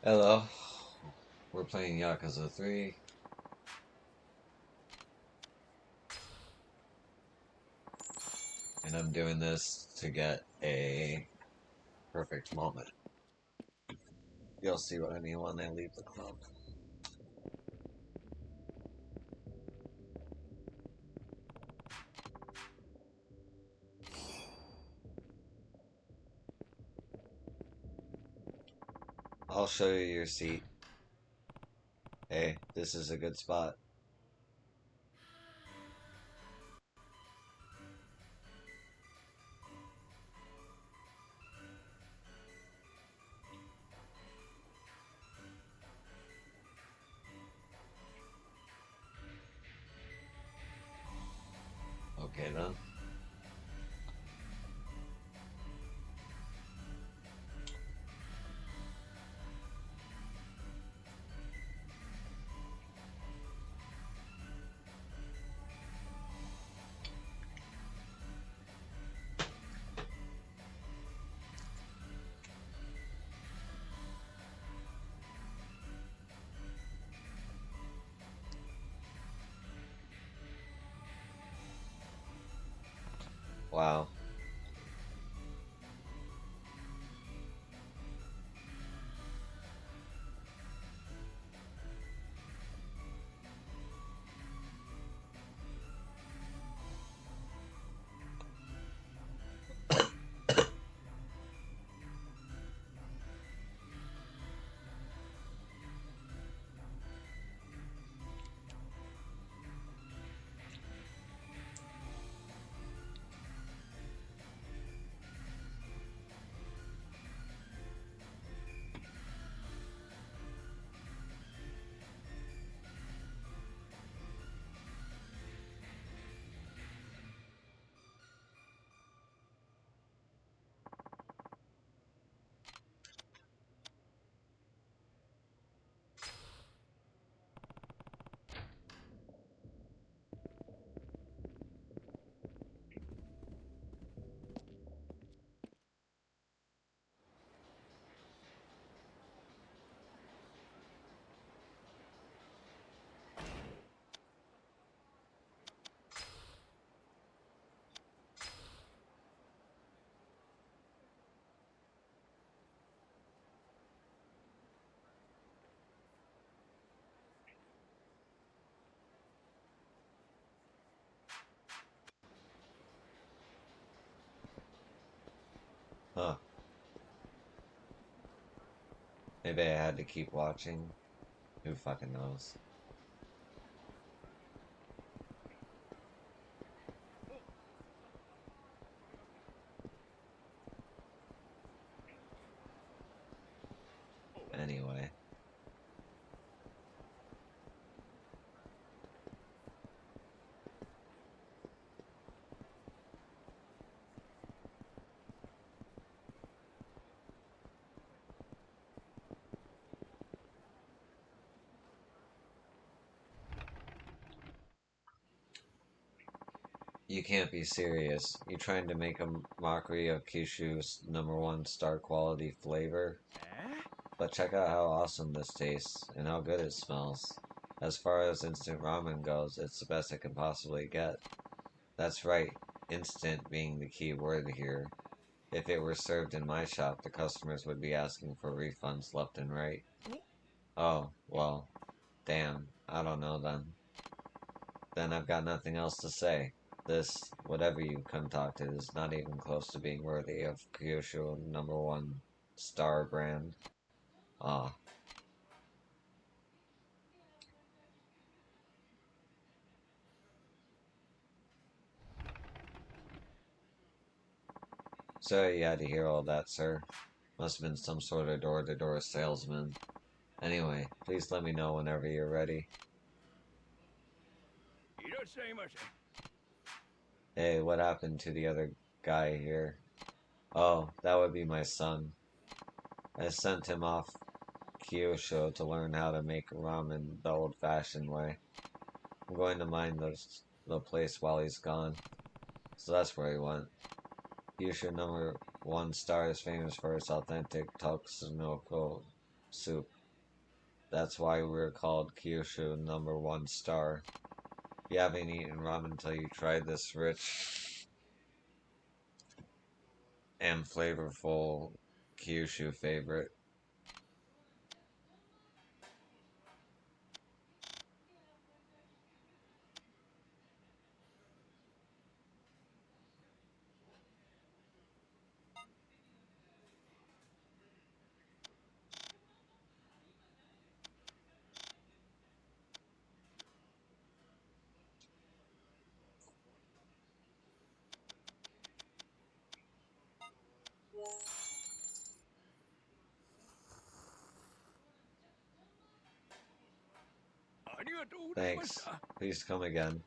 Hello, we're playing Yakuza 3, and I'm doing this to get a perfect moment. You'll see what I mean when I leave the club. I'll show you your seat. Hey, this is a good spot. Okay then. Wow. Huh. Maybe I had to keep watching. Who fucking knows? Anyway. You can't be serious. You trying to make a mockery of Kyushu's #1 star quality flavor? But check out how awesome this tastes, and how good it smells. As far as instant ramen goes, it's the best it can possibly get. That's right, instant being the key word here. If it were served in my shop, the customers would be asking for refunds left and right. Oh, well, damn, I don't know then. Then I've got nothing else to say. This, whatever you concocted, is not even close to being worthy of Kyushu #1 star brand. Ah. Sorry you had to hear all that, sir. Must have been some sort of door-to-door salesman. Anyway, please let me know whenever you're ready. Hey, what happened to the other guy here? Oh, that would be my son. I sent him off Kyosho to learn how to make ramen the old-fashioned way. I'm going to mind the place while he's gone. So that's where he went. Kyushu #1 star is famous for its authentic Tokunoko soup. That's why we're called Kyushu #1 star. You haven't eaten ramen until you tried this rich and flavorful Kyushu favorite. Thanks. Please come again.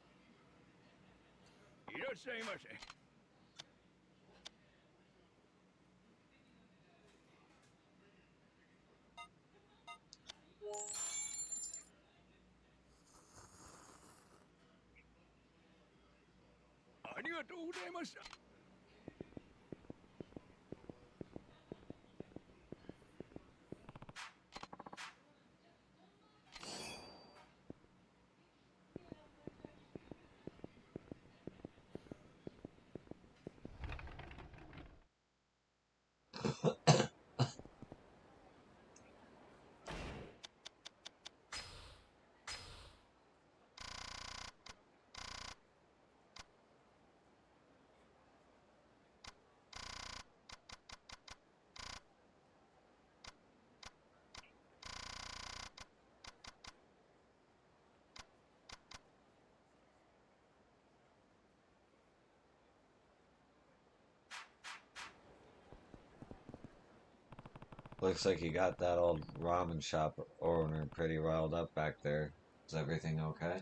Looks like you got that old ramen shop owner pretty riled up back there. Is everything okay?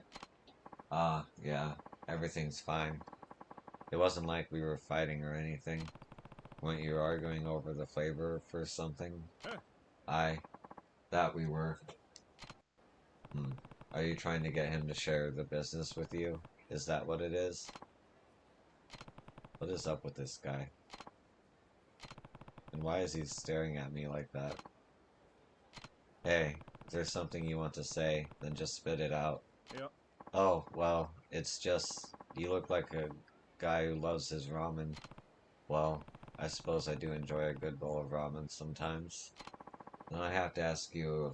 Yeah, everything's fine. It wasn't like we were fighting or anything. Weren't you arguing over the flavor for something? I, that we were. Hmm. Are you trying to get him to share the business with you? Is that what it is? What is up with this guy? And why is he staring at me like that? Hey, if there's something you want to say, then just spit it out. Yep. Oh, well, it's just, you look like a guy who loves his ramen. Well, I suppose I do enjoy a good bowl of ramen sometimes. Then I have to ask you a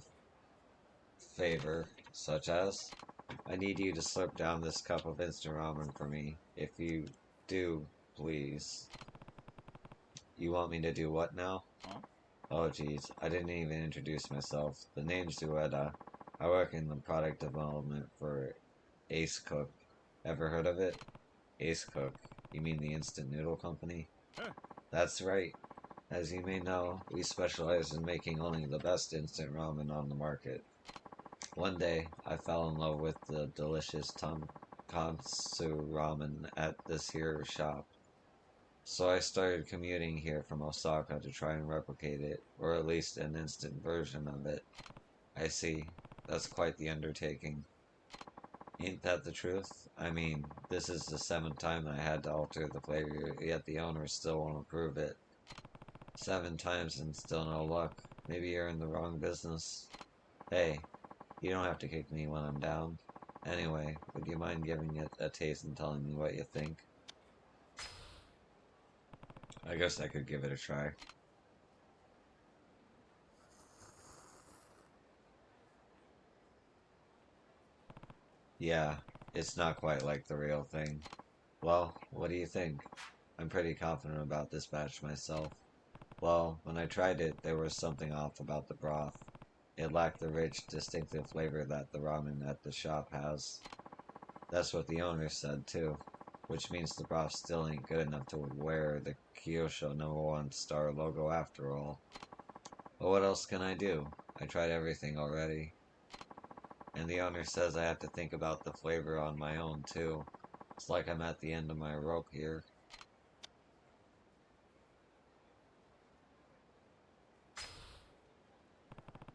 favor, such as, I need you to slurp down this cup of instant ramen for me. If you do, please. You want me to do what now? Huh? Oh geez, I didn't even introduce myself. The name's Ueda. I work in the product development for Ace Cook. Ever heard of it? Ace Cook. You mean the instant noodle company? Huh. That's right. As you may know, we specialize in making only the best instant ramen on the market. One day, I fell in love with the delicious tonkatsu ramen at this here shop. So I started commuting here from Osaka to try and replicate it, or at least an instant version of it. I see. That's quite the undertaking. Ain't that the truth? I mean, this is the 7th time I had to alter the flavor, yet the owner still won't approve it. 7 times and still no luck. Maybe you're in the wrong business. Hey, you don't have to kick me when I'm down. Anyway, would you mind giving it a taste and telling me what you think? I guess I could give it a try. Yeah, it's not quite like the real thing. Well, what do you think? I'm pretty confident about this batch myself. Well, when I tried it, there was something off about the broth. It lacked the rich, distinctive flavor that the ramen at the shop has. That's what the owner said, too. Which means the broth still ain't good enough to wear the Kyosho #1 star logo after all. But what else can I do? I tried everything already. And the owner says I have to think about the flavor on my own, too. It's like I'm at the end of my rope here.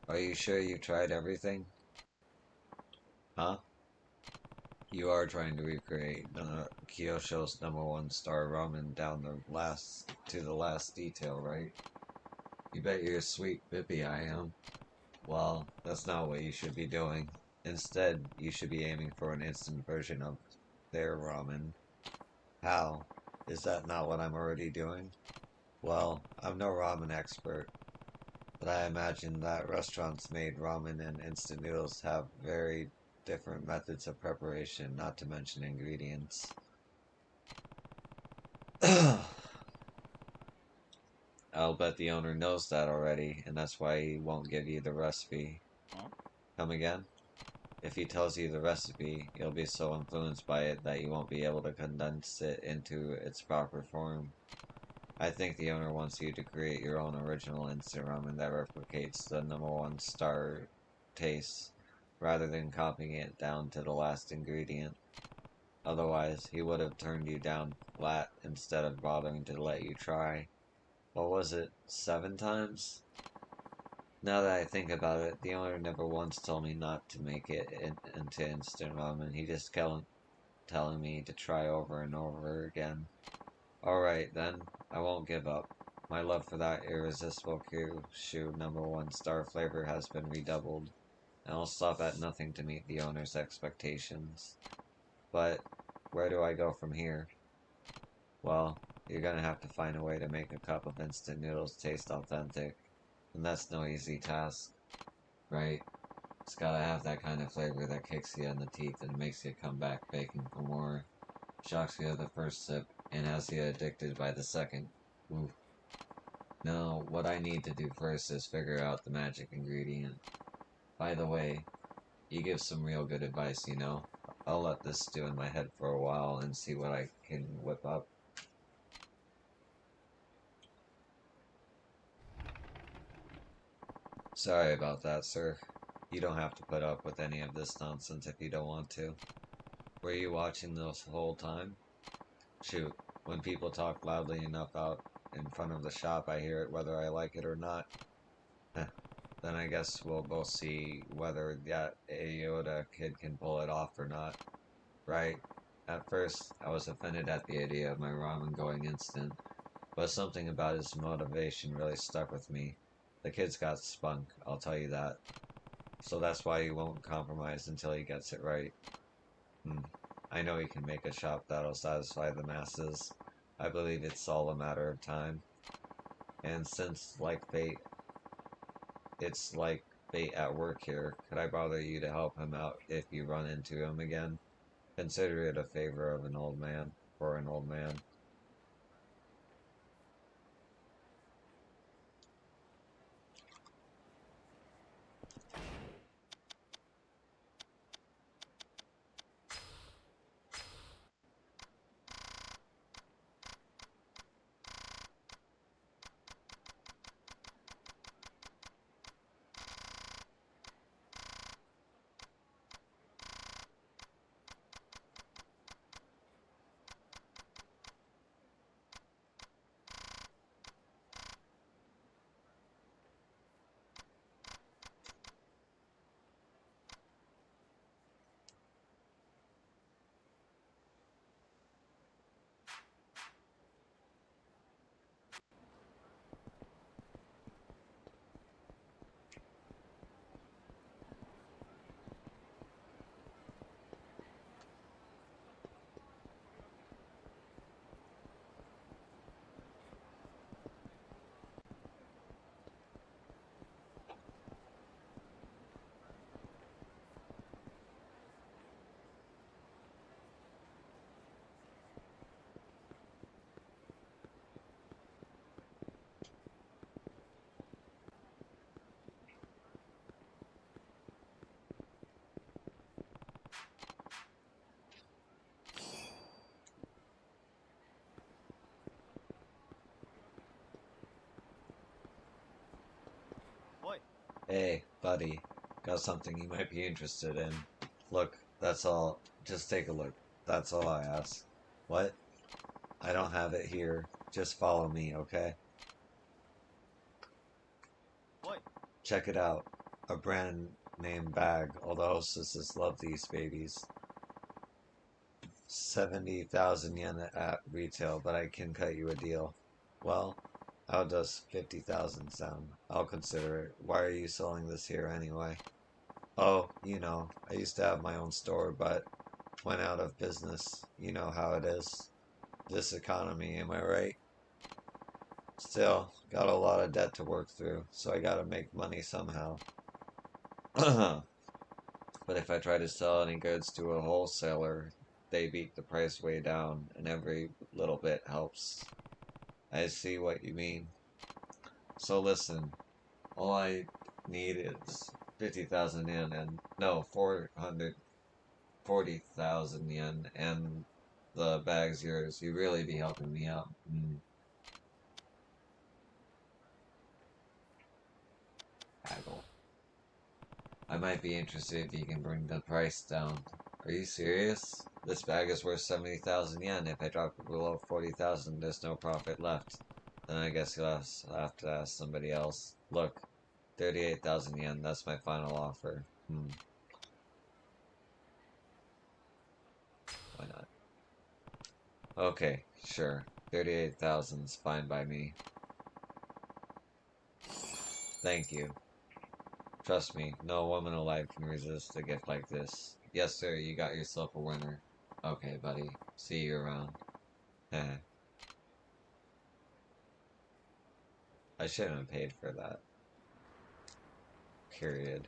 Are you sure you tried everything? Huh? You are trying to recreate Kyosho's #1 star ramen down to the last detail, right? You bet you're a sweet bippy I am. Well, that's not what you should be doing. Instead, you should be aiming for an instant version of their ramen. How? Is that not what I'm already doing? Well, I'm no ramen expert, but I imagine that restaurants made ramen and instant noodles have very different methods of preparation, not to mention ingredients. I'll bet the owner knows that already, and that's why he won't give you the recipe. Come again? If he tells you the recipe, you'll be so influenced by it that you won't be able to condense it into its proper form. I think the owner wants you to create your own original instant ramen that replicates the #1 star taste, rather than copying it down to the last ingredient. Otherwise, he would have turned you down flat instead of bothering to let you try. What was it, 7 times? Now that I think about it, the owner never once told me not to make it into instant ramen. He just kept telling me to try over and over again. Alright then, I won't give up. My love for that irresistible Kyushu #1 star flavor has been redoubled, and I'll stop at nothing to meet the owner's expectations. But, where do I go from here? Well, you're gonna have to find a way to make a cup of instant noodles taste authentic, and that's no easy task. Right? It's gotta have that kind of flavor that kicks you in the teeth and makes you come back begging for more. Shocks you at the first sip, and has you addicted by the second. Oof. No, what I need to do first is figure out the magic ingredient. By the way, you give some real good advice, you know. I'll let this stew in my head for a while and see what I can whip up. Sorry about that, sir. You don't have to put up with any of this nonsense if you don't want to. Were you watching this whole time? Shoot, when people talk loudly enough out in front of the shop, I hear it whether I like it or not. Then I guess we'll both see whether that Ayoda kid can pull it off or not. Right? At first, I was offended at the idea of my ramen going instant, but something about his motivation really stuck with me. The kid's got spunk, I'll tell you that. So that's why he won't compromise until he gets it right. I know he can make a shop that'll satisfy the masses. I believe it's all a matter of time. And since, it's like fate at work here, could I bother you to help him out if you run into him again? Consider it a favor of an old man, for an old man. Hey, buddy, got something you might be interested in. Look, that's all. Just take a look. That's all I ask. What? I don't have it here. Just follow me, okay? Check it out. A brand name bag. All the hostesses love these babies. 70,000 yen at retail, but I can cut you a deal. Well, How does 50,000 sound? I'll consider it. Why are you selling this here anyway? Oh, you know, I used to have my own store, but went out of business. You know how it is. This economy, am I right? Still, got a lot of debt to work through, so I gotta make money somehow. But if I try to sell any goods to a wholesaler, they beat the price way down, and every little bit helps. I see what you mean. So listen, all I need is 50,000 yen and no, 440,000 yen and the bag's yours. You really be helping me out. Haggle. I might be interested if you can bring the price down. Are you serious? This bag is worth 70,000 yen. If I drop it below 40,000, there's no profit left. Then I guess you'll have to ask somebody else. Look, 38,000 yen, that's my final offer. Why not? Okay, sure. 38,000's fine by me. Thank you. Trust me, no woman alive can resist a gift like this. Yes, sir, you got yourself a winner. Okay, buddy. See you around. I shouldn't have paid for that. Period.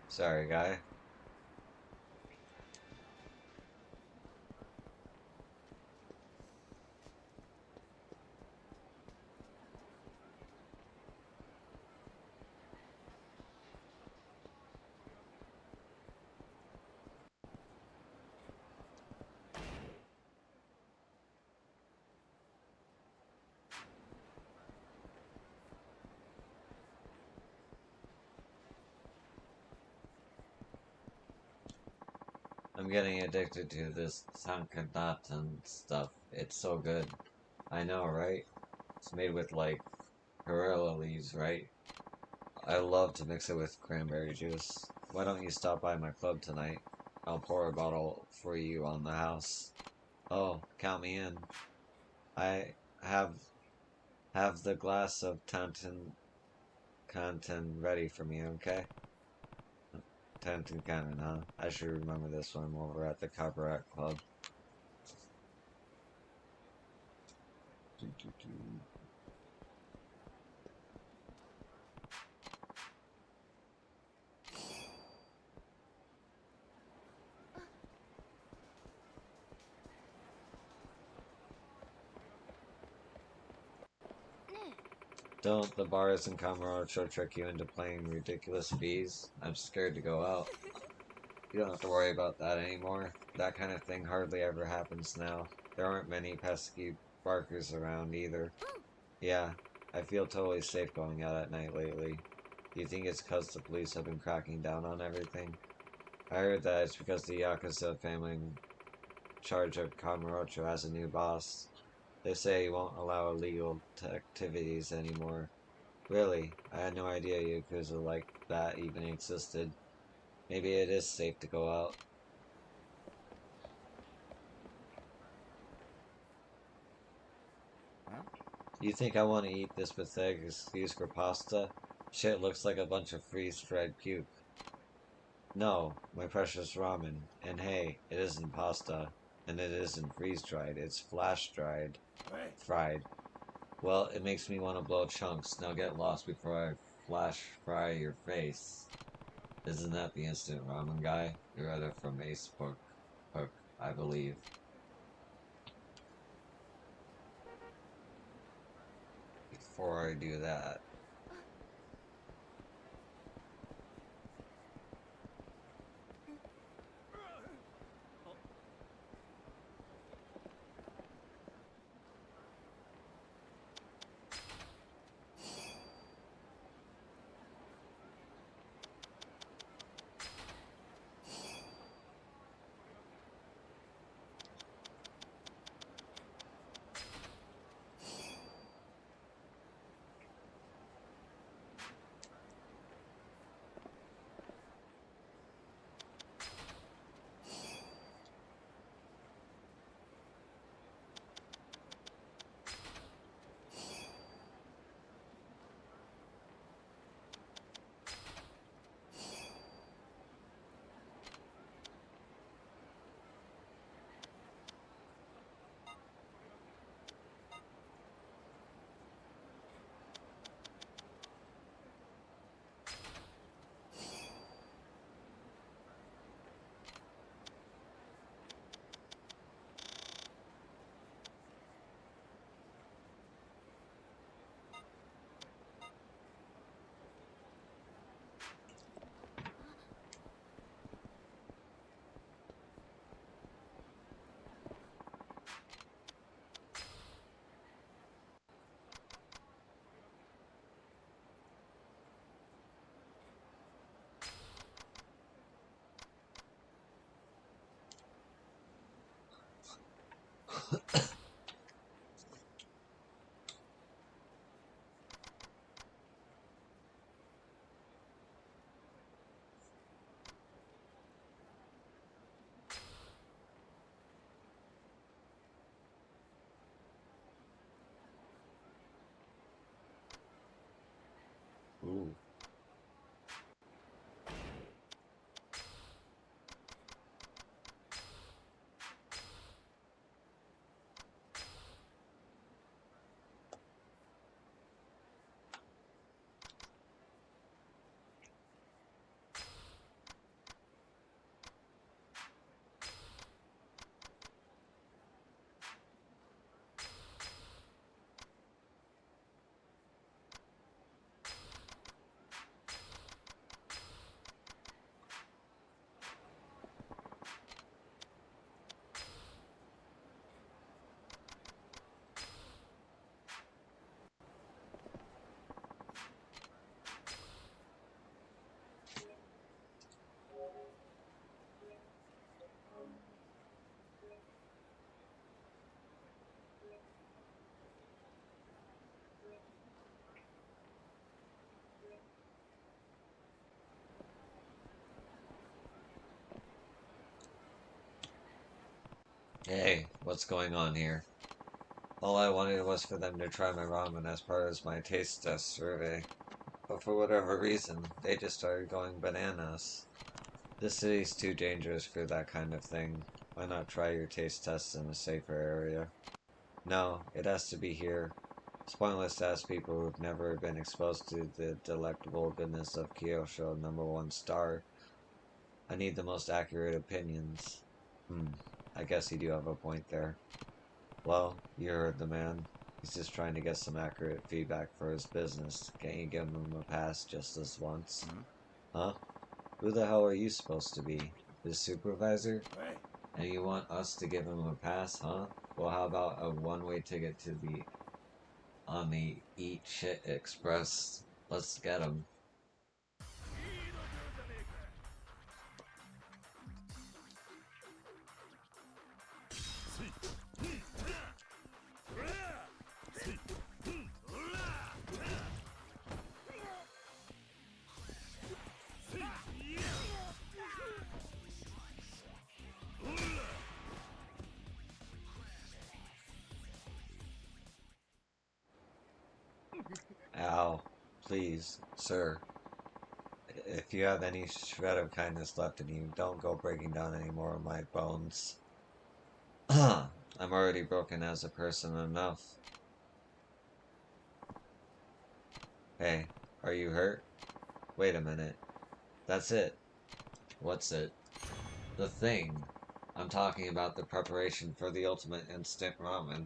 Sorry, guy. I'm getting addicted to this Sankadatan stuff. It's so good. I know, right? It's made with, like, Corella leaves, right? I love to mix it with cranberry juice. Why don't you stop by my club tonight? I'll pour a bottle for you on the house. Oh, count me in. I have the glass of Tantan Canton ready for me, okay? Tantan Canton, huh? I should remember this when I'm over at the Cabaret Club. Don't the bars in Kamurocho trick you into playing ridiculous fees? I'm scared to go out. You don't have to worry about that anymore. That kind of thing hardly ever happens now. There aren't many pesky barkers around either. Yeah, I feel totally safe going out at night lately. Do you think it's 'cause the police have been cracking down on everything? I heard that it's because the yakuza family in charge of Kamurocho has a new boss. They say he won't allow illegal activities anymore. Really? I had no idea yakuza like that even existed. Maybe it is safe to go out. You think I want to eat this pathetic excuse for pasta? Shit looks like a bunch of freeze-dried puke. No, my precious ramen. And hey, it isn't pasta. And it isn't freeze-dried, it's flash-dried. Fried. Well, it makes me want to blow chunks. Now get lost before I flash fry your face. Isn't that the instant ramen guy? You're either from Facebook, I believe. Before I do that, ooh. Hey, what's going on here? All I wanted was for them to try my ramen as part of my taste test survey. But for whatever reason, they just started going bananas. This city's too dangerous for that kind of thing. Why not try your taste tests in a safer area? No, it has to be here. It's pointless to ask people who've never been exposed to the delectable goodness of Kyosho #1 star. I need the most accurate opinions. I guess you do have a point there. Well, you heard the man. He's just trying to get some accurate feedback for his business. Can't you give him a pass just this once? Huh? Who the hell are you supposed to be? His supervisor? And you want us to give him a pass, huh? Well, how about a one-way ticket to on the Eat Shit Express? Let's get him. Ow. Please, sir. If you have any shred of kindness left in you, don't go breaking down any more of my bones. I'm already broken as a person enough. Hey, are you hurt? Wait a minute. That's it. What's it? The thing. I'm talking about the preparation for the ultimate instant ramen.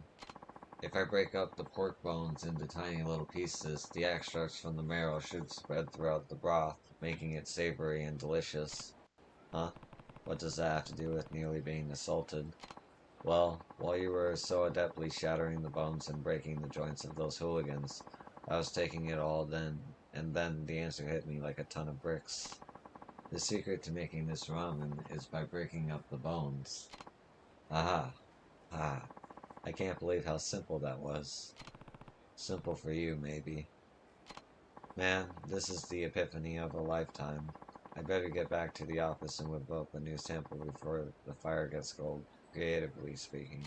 If I break up the pork bones into tiny little pieces, the extracts from the marrow should spread throughout the broth, making it savory and delicious. Huh? What does that have to do with nearly being assaulted? Well, while you were so adeptly shattering the bones and breaking the joints of those hooligans, I was taking it all then, and then the answer hit me like a ton of bricks. The secret to making this ramen is by breaking up the bones. Aha. Ah. I can't believe how simple that was. Simple for you, maybe. Man, this is the epiphany of a lifetime. I better get back to the office and whip up a new sample before the fire gets cold, creatively speaking.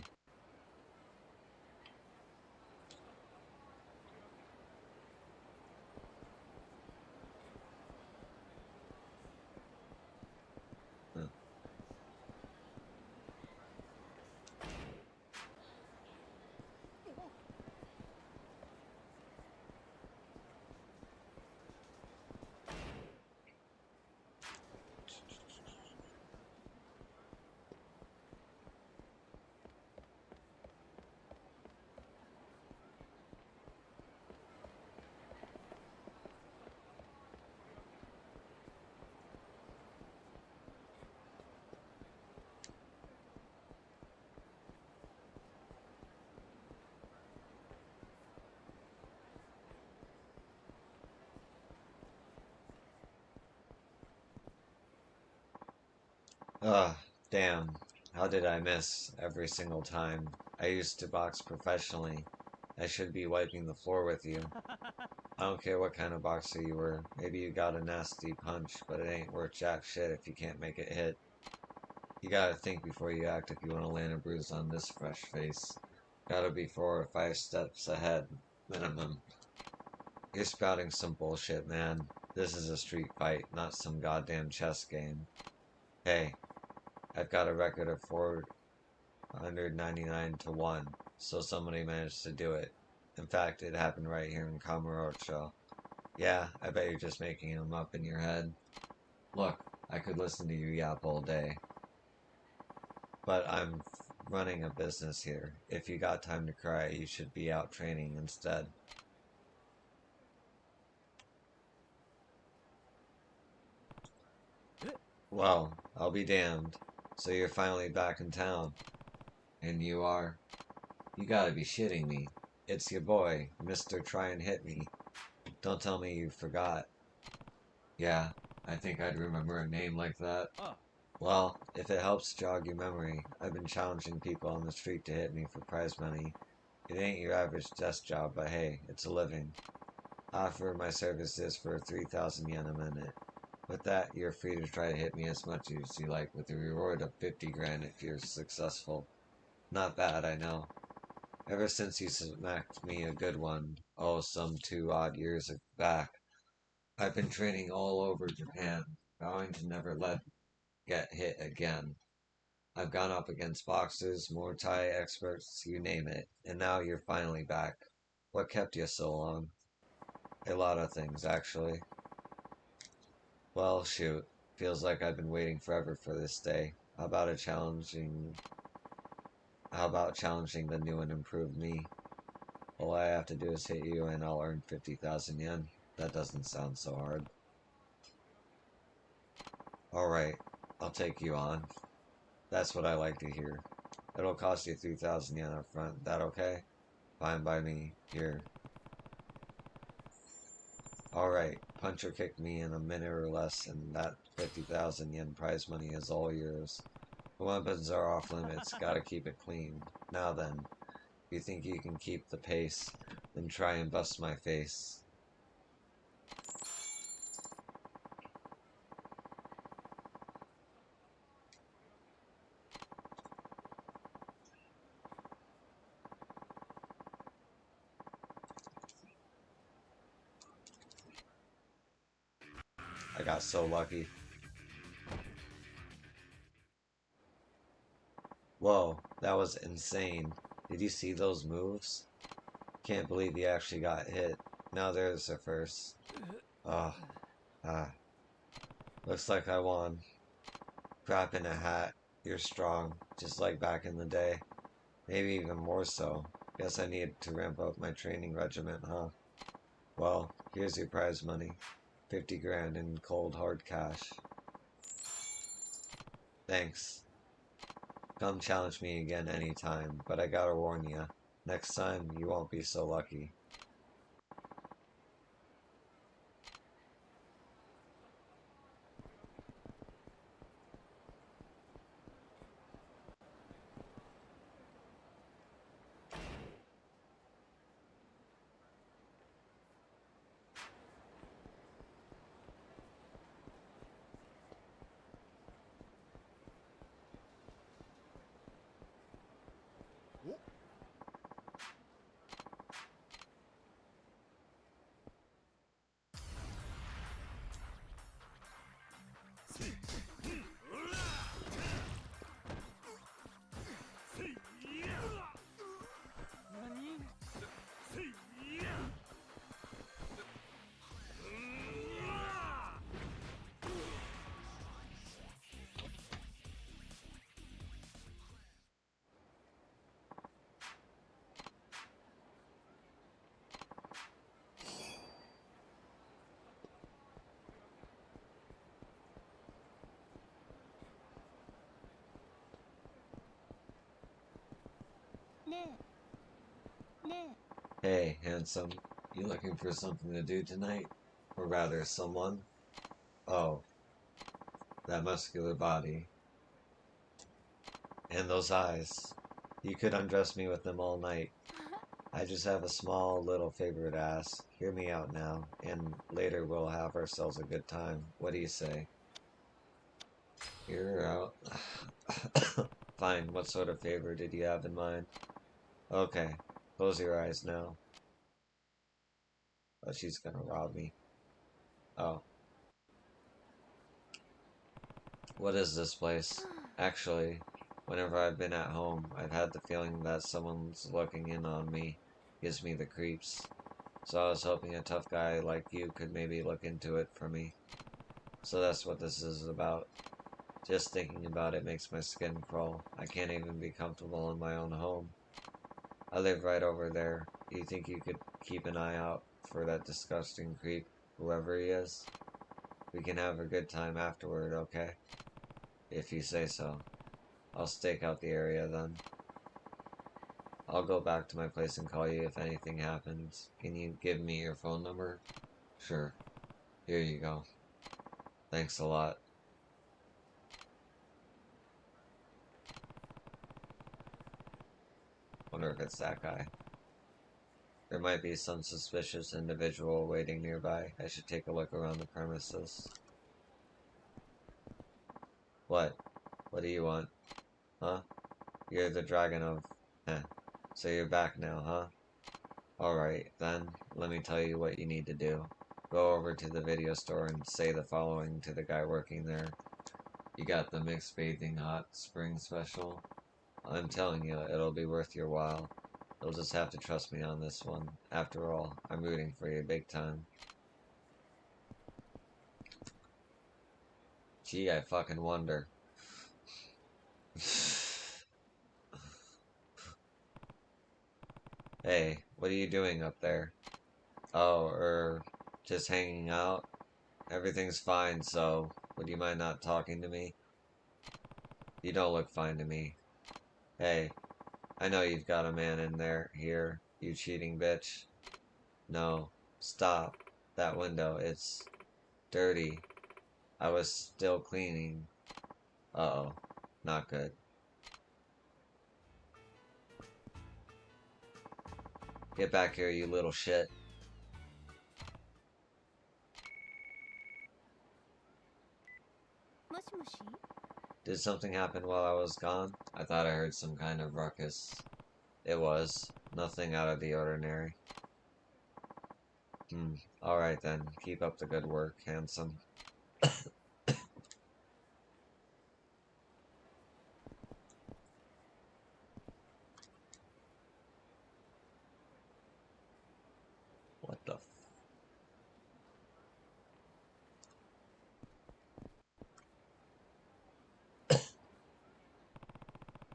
Huh. Ugh, damn. How did I miss every single time? I used to box professionally. I should be wiping the floor with you. I don't care what kind of boxer you were. Maybe you got a nasty punch, but it ain't worth jack shit if you can't make it hit. You gotta think before you act if you want to land a bruise on this fresh face. Gotta be 4 or 5 steps ahead, minimum. You're spouting some bullshit, man. This is a street fight, not some goddamn chess game. Hey, I've got a record of 499 to 1, so somebody managed to do it. In fact, it happened right here in Kamurocho. Yeah, I bet you're just making them up in your head. Look, I could listen to you yap all day, but I'm running a business here. If you got time to cry, you should be out training instead. Well, I'll be damned. So you're finally back in town. And you are? You gotta be shitting me. It's your boy, Mr. Try and Hit Me. Don't tell me you forgot. Yeah, I think I'd remember a name like that. Well, if it helps jog your memory, I've been challenging people on the street to hit me for prize money. It ain't your average desk job, but hey, it's a living. I offer my services for 3,000 yen a minute. With that, you're free to try to hit me as much as you like with a reward of 50 grand if you're successful. Not bad, I know. Ever since you smacked me a good one, oh, some 2 odd years back, I've been training all over Japan, vowing to never let get hit again. I've gone up against boxers, Muay Thai experts, you name it, and now you're finally back. What kept you so long? A lot of things, actually. Well, shoot. Feels like I've been waiting forever for this day. How about challenging the new and improved me? All I have to do is hit you and I'll earn 50,000 yen. That doesn't sound so hard. Alright, I'll take you on. That's what I like to hear. It'll cost you 3,000 yen up front. That okay? Fine by me. Here. Alright, punch or kick me in a minute or less, and that 50,000 yen prize money is all yours. The weapons are off limits, gotta keep it clean. Now then, if you think you can keep the pace, then try and bust my face. I got so lucky. Whoa, that was insane. Did you see those moves? Can't believe you actually got hit. Now there's a first. Oh, ah. Looks like I won. Crap in a hat. You're strong, just like back in the day. Maybe even more so. Guess I need to ramp up my training regimen, huh? Well, here's your prize money. 50 grand in cold hard cash. Thanks. Come challenge me again anytime, but I gotta warn ya. Next time, you won't be so lucky. Hey, handsome. You looking for something to do tonight? Or rather, someone? Oh, that muscular body. And those eyes. You could undress me with them all night. I just have a small little favor to ask. Hear me out now, and later we'll have ourselves a good time. What do you say? You're out. Fine, what sort of favor did you have in mind? Okay, close your eyes now. Oh, she's gonna rob me. Oh. What is this place? Actually, whenever I've been at home, I've had the feeling that someone's looking in on me. Gives me the creeps. So I was hoping a tough guy like you could maybe look into it for me. So that's what this is about. Just thinking about it makes my skin crawl. I can't even be comfortable in my own home. I live right over there. Do you think you could keep an eye out for that disgusting creep, whoever he is? We can have a good time afterward, okay? If you say so. I'll stake out the area then. I'll go back to my place and call you if anything happens. Can you give me your phone number? Sure. Here you go. Thanks a lot. Wonder if it's that guy. There might be some suspicious individual waiting nearby. I should take a look around the premises. What? What do you want? Huh? You're the dragon of... Heh. So you're back now, huh? Alright, then, let me tell you what you need to do. Go over to the video store and say the following to the guy working there. You got the mixed bathing hot spring special? I'm telling you, it'll be worth your while. You'll just have to trust me on this one. After all, I'm rooting for you big time. Gee, I fucking wonder. Hey, what are you doing up there? Oh, just hanging out? Everything's fine, so would you mind not talking to me? You don't look fine to me. Hey, I know you've got a man in there, here, you cheating bitch. No, stop. That window, it's dirty. I was still cleaning. Uh-oh, not good. Get back here, you little shit. Did something happen while I was gone? I thought I heard some kind of ruckus. It was. Nothing out of the ordinary. Alright then. Keep up the good work, handsome. What the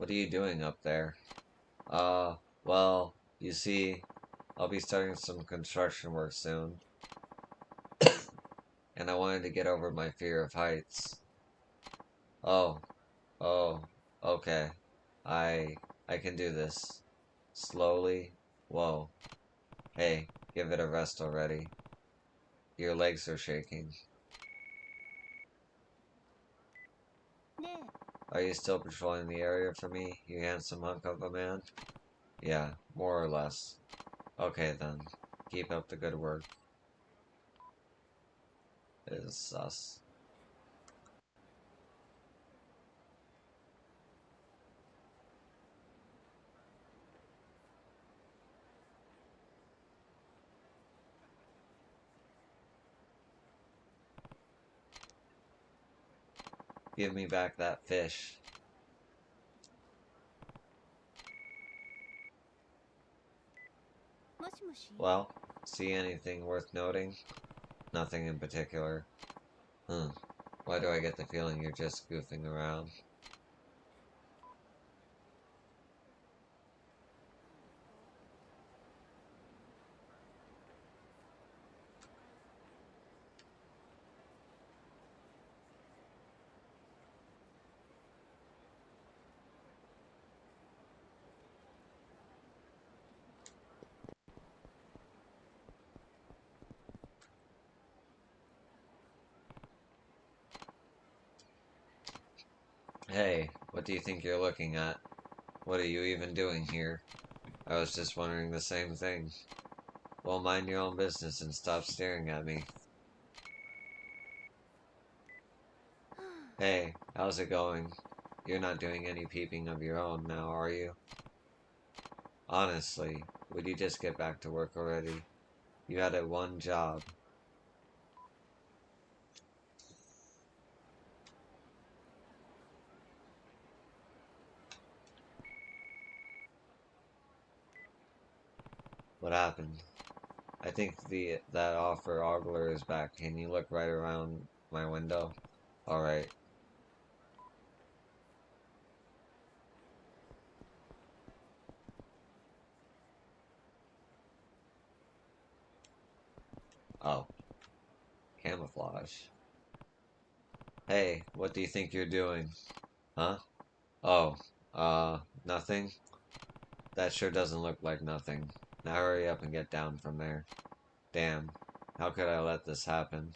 What are you doing up there? Well, you see, I'll be starting some construction work soon. And I wanted to get over my fear of heights. Oh, oh, okay. I can do this. Slowly. Whoa. Hey, give it a rest already. Your legs are shaking. Are you still patrolling the area for me, you handsome hunk of a man? Yeah, more or less. Okay then. Keep up the good work. It is sus. Give me back that fish. Well, see anything worth noting? Nothing in particular. Why do I get the feeling you're just goofing around? Hey, what do you think you're looking at? What are you even doing here? I was just wondering the same thing. Well, mind your own business and stop staring at me. Hey, how's it going? You're not doing any peeping of your own now, are you? Honestly, would you just get back to work already? You had it one job. What happened? I think that offer ogler is back. Can you look right around my window? Alright. Oh. Camouflage. Hey, what do you think you're doing? Huh? Oh. Nothing? That sure doesn't look like nothing. Now hurry up and get down from there. Damn. How could I let this happen?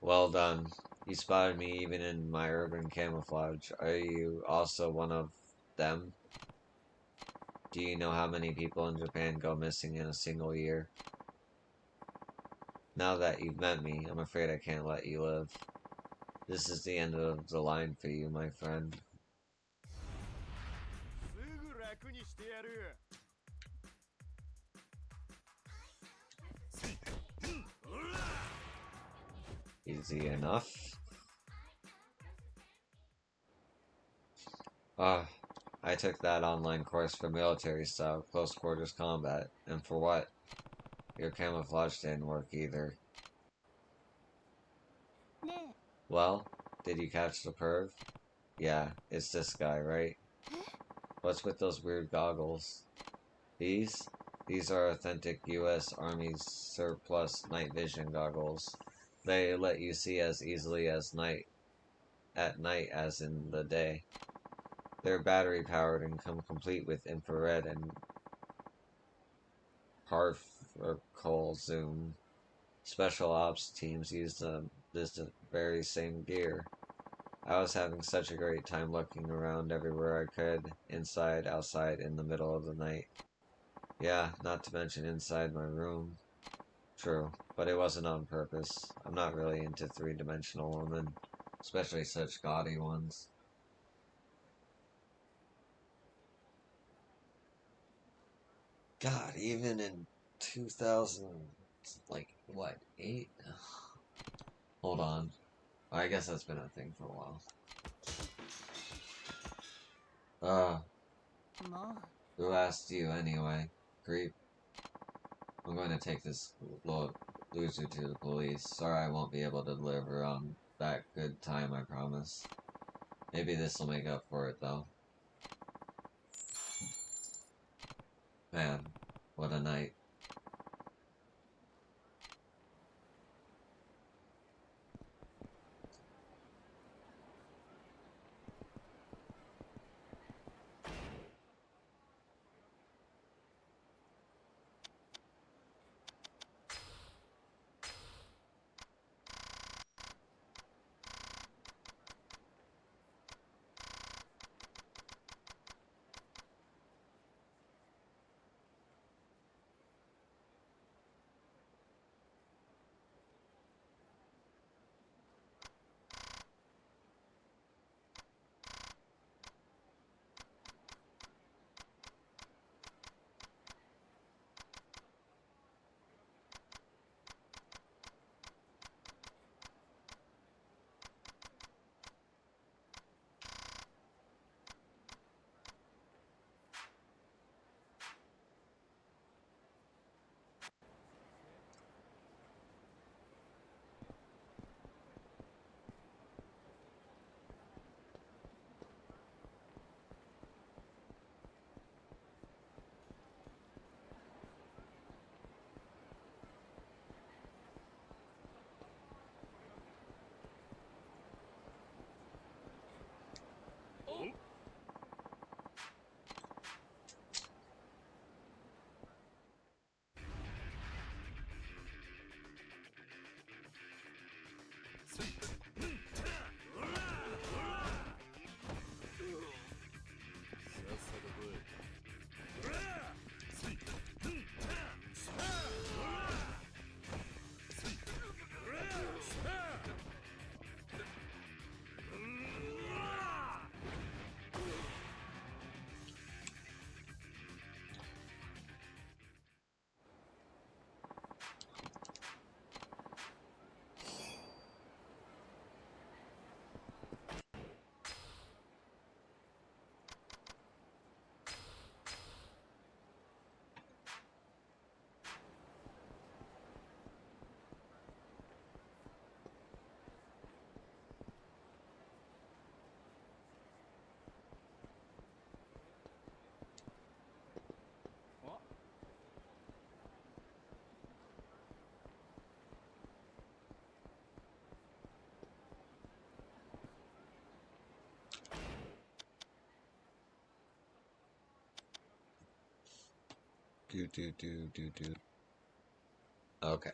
Well done. You spotted me even in my urban camouflage. Are you also one of them? Do you know how many people in Japan go missing in a single year? Now that you've met me, I'm afraid I can't let you live. This is the end of the line for you, my friend. Easy enough. Ah, I took that online course for military style close quarters combat, and for what? Your camouflage didn't work either. Well, did you catch the perv? Yeah, it's this guy, right? What's with those weird goggles? These? These are authentic US Army surplus night vision goggles. They let you see as easily at night as in the day. They're battery powered and come complete with infrared and particle zoom. Special ops teams use this very same gear. I was having such a great time looking around everywhere I could, inside, outside, in the middle of the night. Yeah, not to mention inside my room. True, but it wasn't on purpose. I'm not really into three-dimensional women, especially such gaudy ones. God, even in 2000, like, what, 8? Hold on. I guess that's been a thing for a while. Who asked you anyway? Creep. I'm going to take this loser to the police. Sorry I won't be able to deliver on that good time, I promise. Maybe this will make up for it, though. Man, what a night. Do. Okay.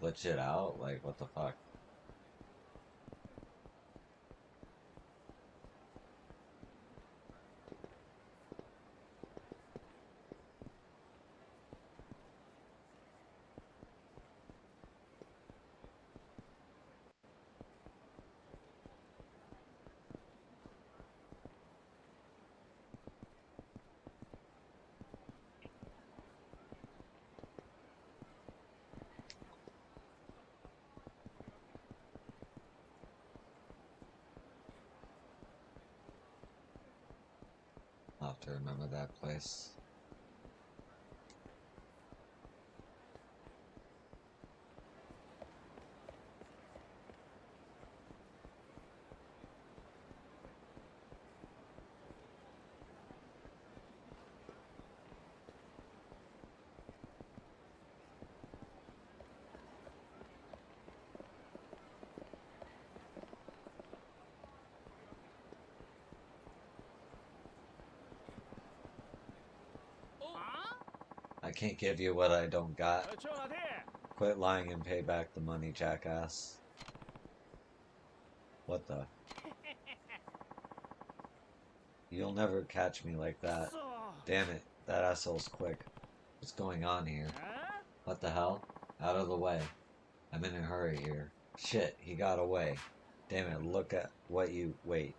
glitch it out? Like, what the fuck? I'll have to remember that place. I can't give you what I don't got. Quit lying and pay back the money, jackass. What the? You'll never catch me like that. Damn it, that asshole's quick. What's going on here? What the hell? Out of the way. I'm in a hurry here. Shit, he got away. Damn it, look at what you... Wait.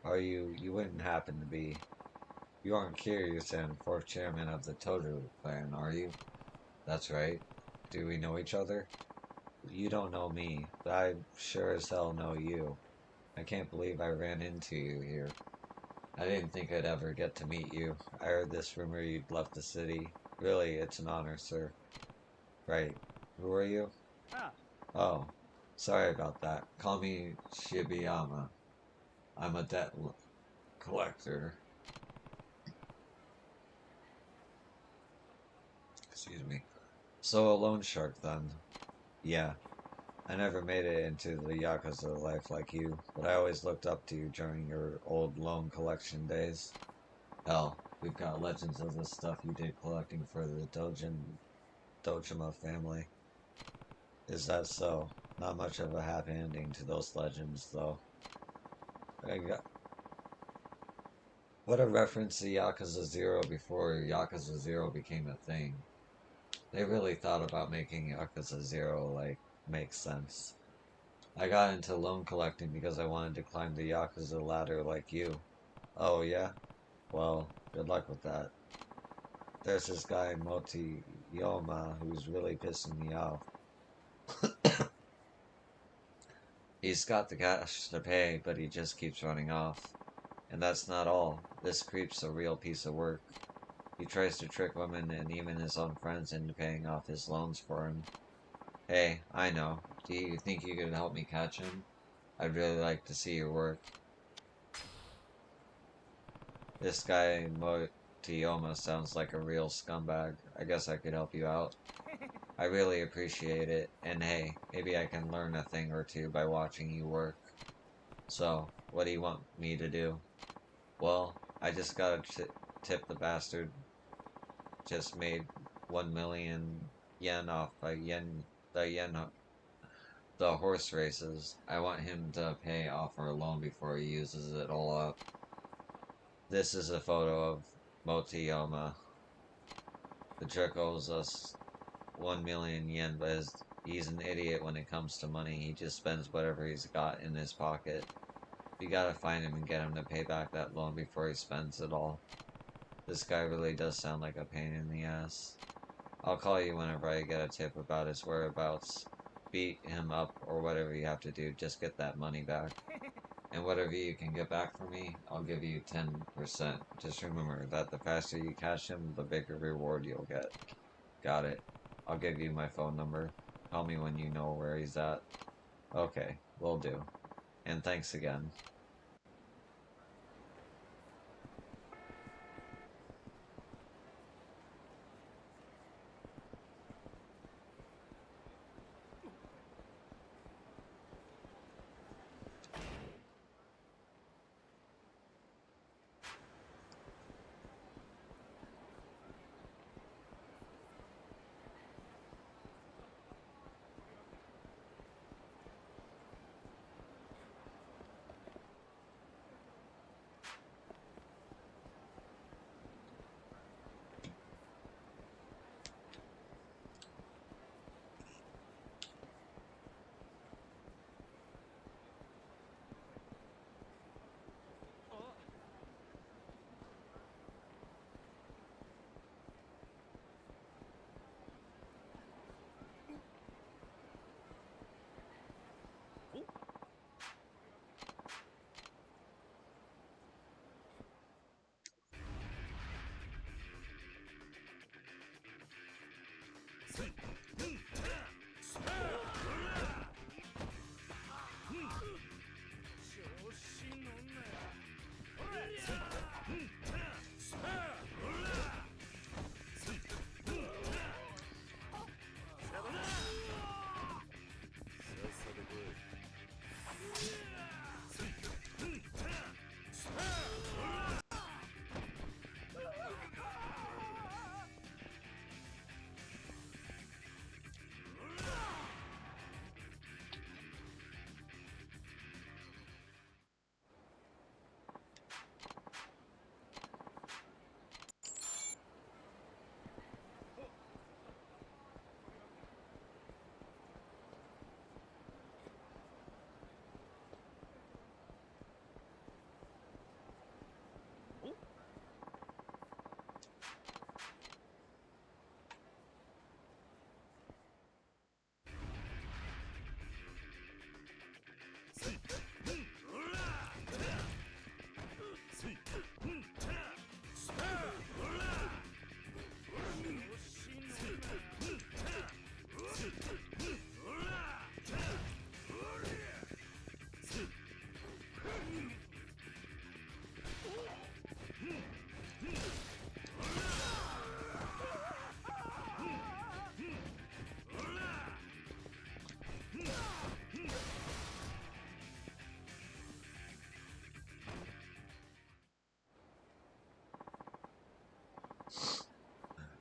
Are you... You wouldn't happen to be... You aren't Curious and fourth chairman of the Tojo clan, are you? That's right. Do we know each other? You don't know me, but I sure as hell know you. I can't believe I ran into you here. I didn't think I'd ever get to meet you. I heard this rumor you'd left the city. Really, it's an honor, sir. Right. Who are you? Oh, sorry about that. Call me Shibiyama. I'm a debt collector. Excuse me. So a loan shark then? Yeah. I never made it into the yakuza life like you, but I always looked up to you during your old loan collection days. Hell, we've got legends of the stuff you did collecting for the Dojima family. Is that so? Not much of a happy ending to those legends, though. What a reference to Yakuza 0 before Yakuza 0 became a thing. They really thought about making Yakuza 0, like, make sense. I got into loan collecting because I wanted to climb the Yakuza ladder like you. Oh, yeah? Well, good luck with that. There's this guy, Moti Yoma, who's really pissing me off. He's got the cash to pay, but he just keeps running off. And that's not all. This creep's a real piece of work. He tries to trick women and even his own friends into paying off his loans for him. Hey, I know. Do you think you could help me catch him? I'd really like to see your work. This guy, Motioma, sounds like a real scumbag. I guess I could help you out. I really appreciate it, and hey, maybe I can learn a thing or two by watching you work. So, what do you want me to do? Well, I just gotta tip the bastard. Just made 1 million yen off by the horse races. I want him to pay off our loan before he uses it all up. This is a photo of Motioma. The jerk owes us 1 million yen, but he's an idiot when it comes to money. He just spends whatever he's got in his pocket. We gotta find him and get him to pay back that loan before he spends it all. This guy really does sound like a pain in the ass. I'll call you whenever I get a tip about his whereabouts. Beat him up or whatever you have to do, just get that money back. And whatever you can get back from me, I'll give you 10%. Just remember that the faster you catch him, the bigger reward you'll get. Got it. I'll give you my phone number. Call me when you know where he's at. Okay, will do. And thanks again.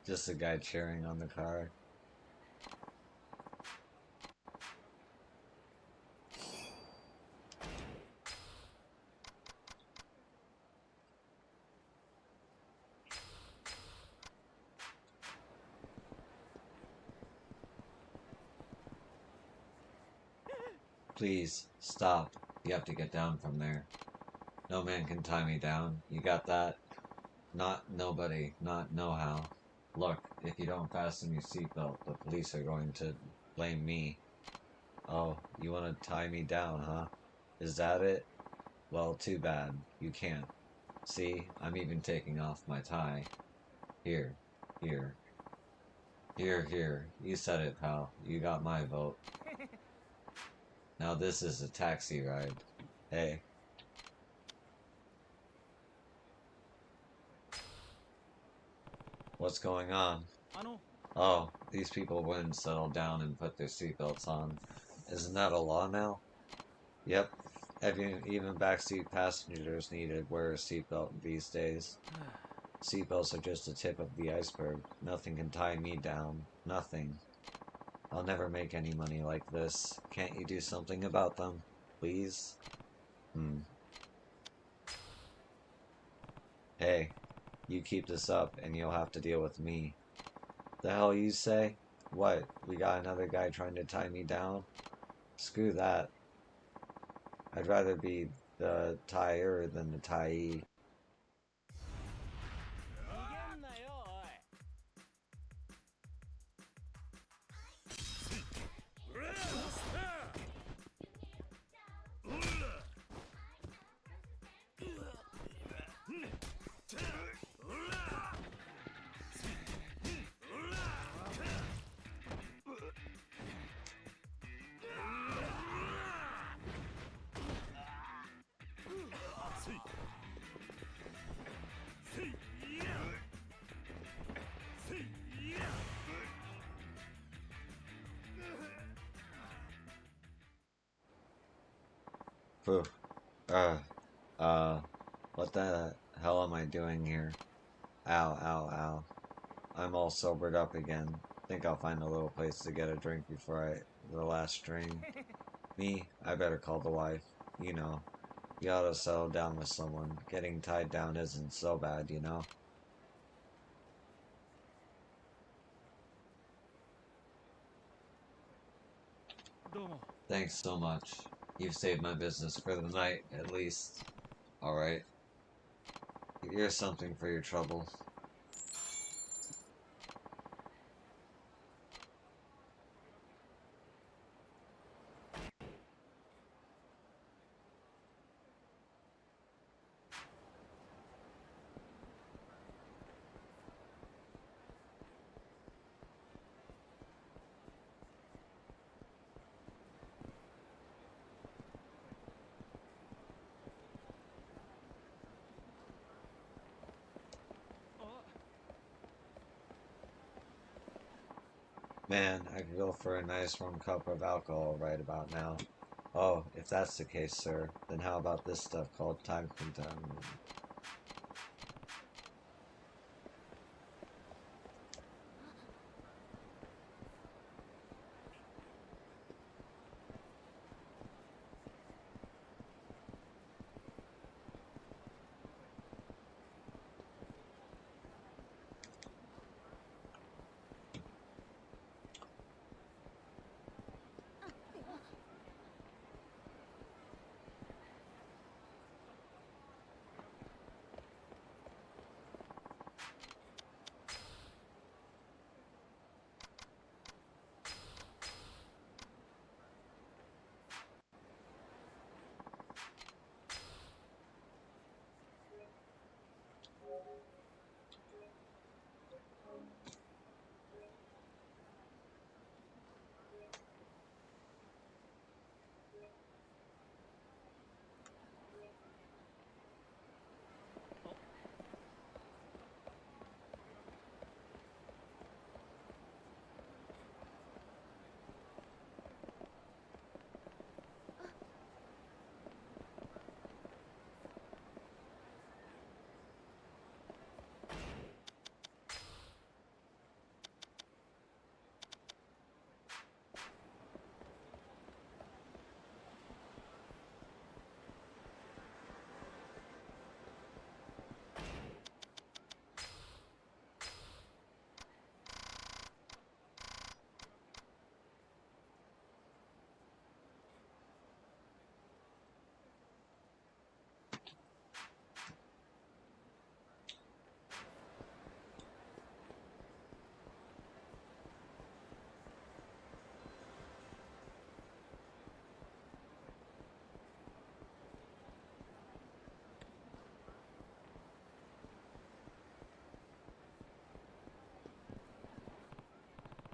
Just a guy cheering on the car. Please, stop. You have to get down from there. No man can tie me down. You got that? Not nobody. Not no how. Look, if you don't fasten your seatbelt, the police are going to blame me. Oh, you want to tie me down, huh? Is that it? Well, too bad. You can't. See, I'm even taking off my tie. Here, here. Here, here. You said it, pal. You got my vote. Now this is a taxi ride. Hey. What's going on? Oh, these people wouldn't settle down and put their seatbelts on. Isn't that a law now? Yep. Even backseat passengers need to wear a seatbelt these days. Seatbelts are just the tip of the iceberg. Nothing can tie me down. Nothing. I'll never make any money like this. Can't you do something about them? Please? Hey, you keep this up and you'll have to deal with me. The hell you say? What, we got another guy trying to tie me down? Screw that. I'd rather be the tire than the tie-ee. Phew. What the hell am I doing here? Ow, ow, ow. I'm all sobered up again. Think I'll find a little place to get a drink before the last string. Me, I better call the wife. You know, you ought to settle down with someone. Getting tied down isn't so bad, you know? Thanks so much. You've saved my business for the night, at least. Alright. Here's something for your trouble. Man, I could go for a nice warm cup of alcohol right about now. Oh, if that's the case, sir, then how about this stuff called time contaminant?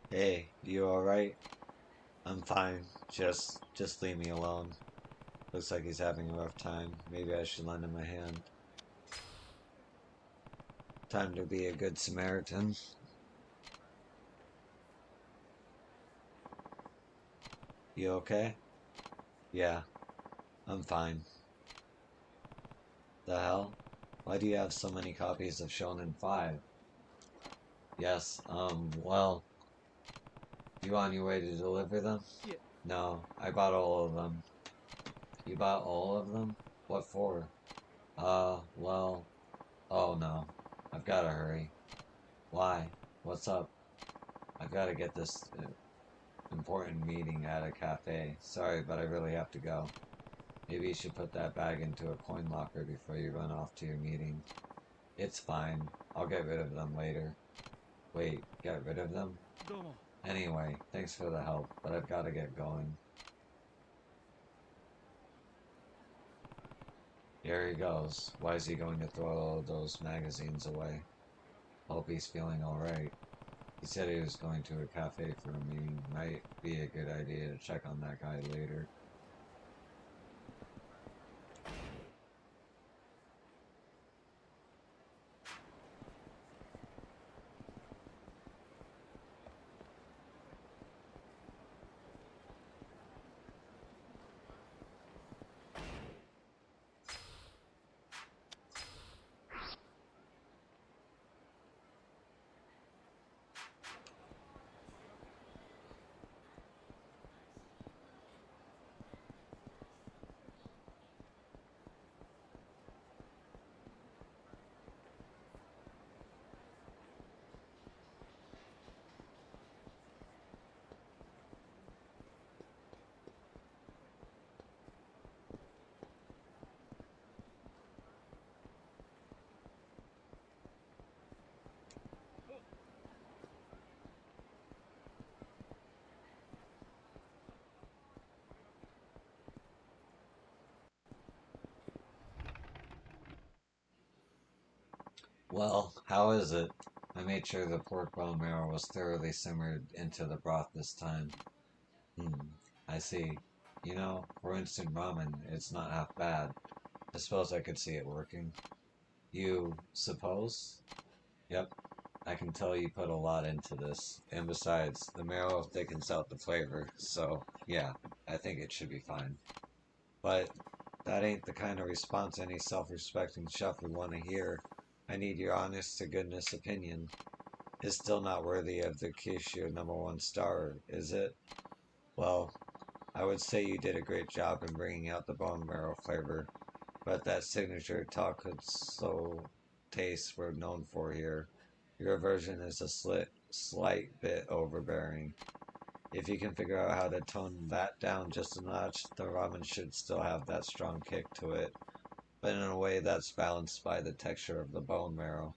Hey, you alright? I'm fine. Just leave me alone. Looks like he's having a rough time. Maybe I should lend him a hand. Time to be a good Samaritan. You okay? Yeah, I'm fine. The hell? Why do you have so many copies of Shonen 5? Yes, well, you on your way to deliver them? No, I bought all of them. You bought all of them? What for? Well, oh no. I've gotta hurry. Why? What's up? I've gotta get this important meeting at a cafe. Sorry, but I really have to go. Maybe you should put that bag into a coin locker before you run off to your meeting. It's fine. I'll get rid of them later. Wait, get rid of them? Anyway, thanks for the help, but I've gotta get going. Here he goes. Why is he going to throw all those magazines away? Hope he's feeling alright. He said he was going to a cafe for a meeting. Might be a good idea to check on that guy later. Well, how is it? I made sure the pork bone marrow was thoroughly simmered into the broth this time. Hmm, I see. You know, for instant ramen, it's not half bad. I suppose I could see it working. You suppose? Yep. I can tell you put a lot into this. And besides, the marrow thickens out the flavor, so yeah, I think it should be fine. But that ain't the kind of response any self-respecting chef would want to hear. I need your honest to goodness opinion. It's still not worthy of the Kishu #1 star, is it? Well, I would say you did a great job in bringing out the bone marrow flavor, but that signature Takutsu taste we're known for here, your version is a slight bit overbearing. If you can figure out how to tone that down just a notch, the ramen should still have that strong kick to it, but in a way that's balanced by the texture of the bone marrow.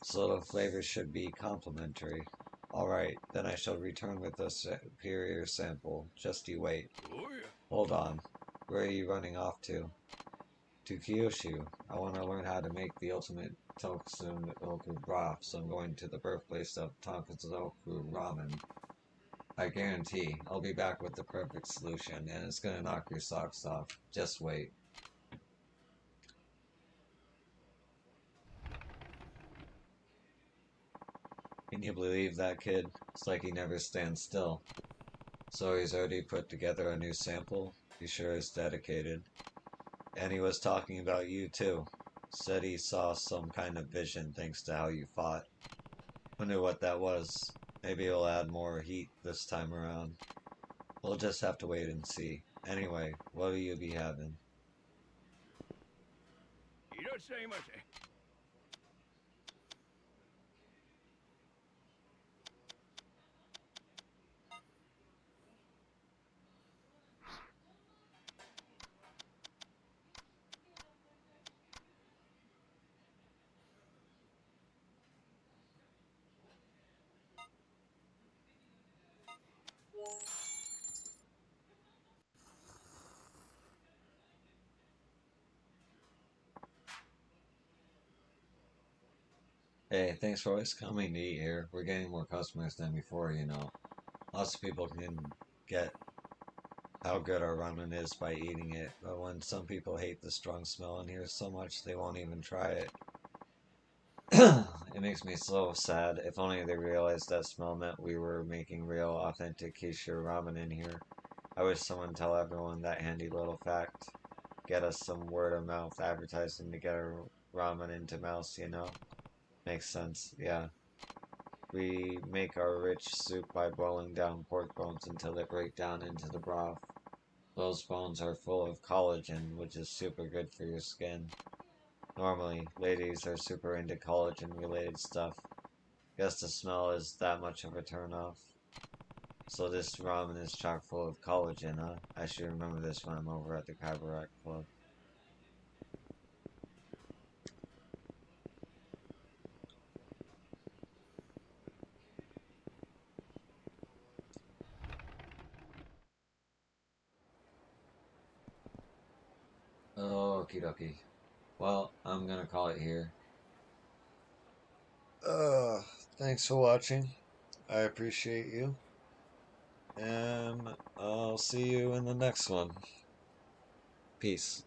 So the flavors should be complementary. Alright, then I shall return with a superior sample. Just you wait. Hold on. Where are you running off to? To Kyushu. I want to learn how to make the ultimate tonkatsu broth, so I'm going to the birthplace of tonkatsu ramen. I guarantee I'll be back with the perfect solution, and it's gonna knock your socks off. Just wait. Can you believe that kid? It's like he never stands still. So he's already put together a new sample? He sure is dedicated. And he was talking about you too. Said he saw some kind of vision thanks to how you fought. Wonder what that was. Maybe it'll add more heat this time around. We'll just have to wait and see. Anyway, what'll you be having? Hey, thanks for always coming to eat here. We're getting more customers than before, you know. Lots of people can get how good our ramen is by eating it, but when some people hate the strong smell in here so much they won't even try it. It makes me so sad. If only they realized that smell meant we were making real, authentic Kishu ramen in here. I wish someone tell everyone that handy little fact. Get us some word of mouth advertising to get our ramen into mouths, you know? Makes sense, yeah. We make our rich soup by boiling down pork bones until they break down into the broth. Those bones are full of collagen, which is super good for your skin. Normally, ladies are super into collagen related stuff. Guess the smell is that much of a turnoff. So this ramen is chock full of collagen, huh? I should remember this when I'm over at the Cabaret Club. Okie dokie. Well, I'm gonna call it here. Uh, Thanks for watching. I appreciate you. And I'll see you in the next one. Peace.